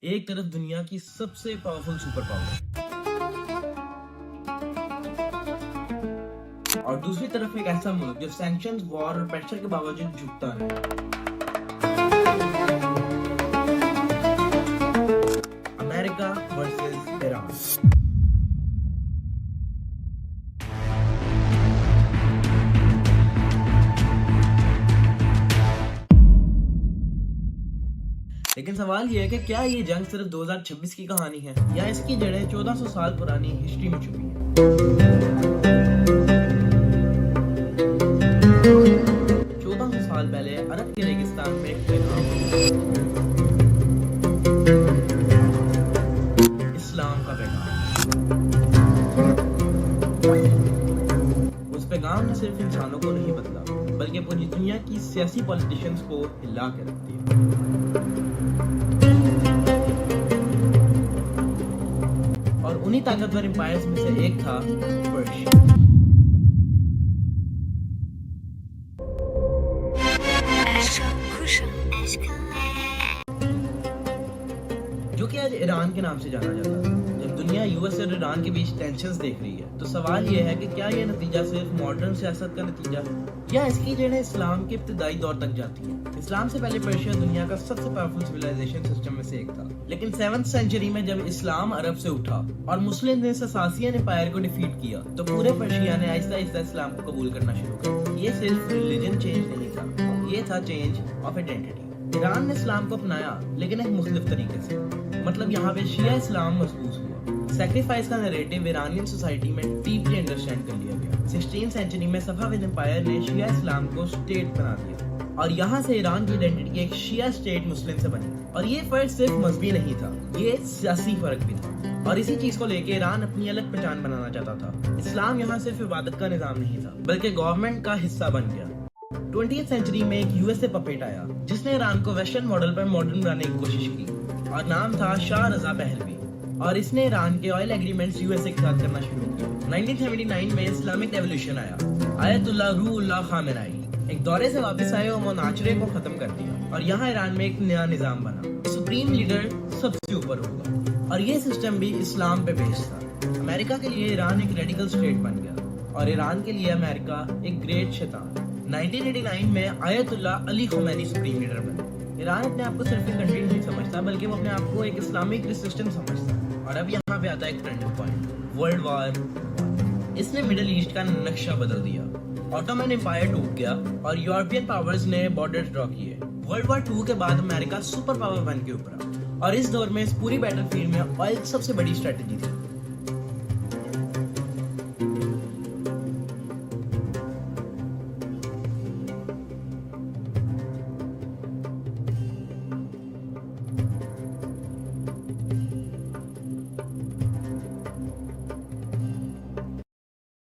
ایک طرف دنیا کی سب سے پاورفل سپر پاور اور دوسری طرف ایک ایسا ملک جو سینکشنز، وار اور پریشر کے باوجود جھکتا ہے۔ امریکہ ورسز ایران۔ لیکن سوال یہ ہے کہ کیا یہ جنگ صرف 2026 کی کہانی ہے یا اس کی جڑیں 1400 سال پرانی ہسٹری میں چھپی ہیں؟ 1400 سال پہلے عرب کے ریگستان میں ایک پیغام، اسلام کا پیغام۔ اس پیغام نے صرف انسانوں کو نہیں بدلا بلکہ پوری دنیا کی سیاسی پولیٹیشنز کو ہلا کے رکھ دیا۔ اور انہی طاقتور امپائرز میں سے ایک تھا پرشیا، جو کہ آج ایران کے نام سے جانا جاتا ہے۔ جب دنیا یو ایس اور ایران کے بیچ ٹینشنز دیکھ رہی ہے تو سوال یہ ہے کہ کیا یہ نتیجہ صرف ماڈرن سیاست کا نتیجہ ہے یا اس کی جڑیں اسلام کے ابتدائی دور تک جاتی ہیں؟ اسلام سے پہلے پرشیا دنیا کا سب سے پاورفل سویلائزیشن سسٹم میں سے ایک تھا، لیکن 7th سینچری میں جب اسلام عرب سے اٹھا اور مسلم نے ساسانین امپائر کو ڈیفیٹ کیا تو پورے پرشیا نے آہستہ آہستہ اسلام کو قبول کرنا شروع کیا۔ یہ صرف ریلیجن چینج نہیں تھا، یہ تھا چینج آف آئیڈینٹی۔ ایران نے اسلام کو اپنایا لیکن ایک مختلف طریقے سے، مطلب یہاں پہ شیعہ اسلام محفوظ ہوا۔ سیکریفائس کا نیریٹو ایرانین سوسائٹی میں ڈیپلی انڈرسٹینڈ کر لیا گیا۔ 16 سینچری میں صفوی امپائر نے شیعہ اسلام کو اسٹیٹ بنا دیا اور یہاں سے ایران کی آئیڈینٹی ایک شیعہ اسٹیٹ مسلم سے بنی۔ اور یہ فرق صرف مذہبی نہیں تھا، یہ سیاسی فرق بھی تھا، اور اسی چیز کو لے کے ایران اپنی الگ پہچان بنانا چاہتا تھا۔ اسلام یہاں صرف عبادت کا نظام نہیں تھا بلکہ گورنمنٹ کا حصہ بن گیا۔ 20th سینچری میں ایک یو ایس اے پپیٹ آیا جس نے ایران کو ویسٹرن ماڈل پر ماڈرن بنانے کی کوشش کی اور نام تھا شاہ رضا پہلوی، اور اس نے ایران کے oil agreements U S A کے ساتھ کرنا شروع کیا۔ 1979 میں اسلامک ریولوشن آیا، آیت اللہ روح اللہ خامنائی ایک دورے سے واپس آئے اور مناظرے کو ختم کر دیا اور یہاں ایران میں ایک نیا نظام بنا، سپریم لیڈر سب سے اوپر ہوگا، اور یہ سسٹم بھی اسلام پہ بیسڈ تھا۔ امریکہ کے لیے ایران ایک ریڈیکل اسٹیٹ بن گیا اور ایران کے لیے امریکہ ایک گریٹ شیطان۔ 1989 میں آیت اللہ علی خمینی سپریم لیڈر بنے۔ ایران اپنے آپ کو صرف ایک کنٹری نہیں سمجھتا بلکہ وہ اپنے آپ کو ایک اسلامک سسٹم سمجھتا ہے۔ اور اب یہاں پہ آتا ہے ایک ٹرننگ پوائنٹ، ورلڈ وار۔ اس نے مڈل ایسٹ کا نقشہ بدل دیا، آٹومن امپائر ٹوٹ گیا اور یورپین پاورز نے بارڈر ڈرا کیے۔ ورلڈ وار 2 کے بعد امریکہ سپر پاور بن کے ابھرا اور اس دور میں اس پوری بیٹل فیلڈ میں آئل سب سے بڑی اسٹریٹجی تھی۔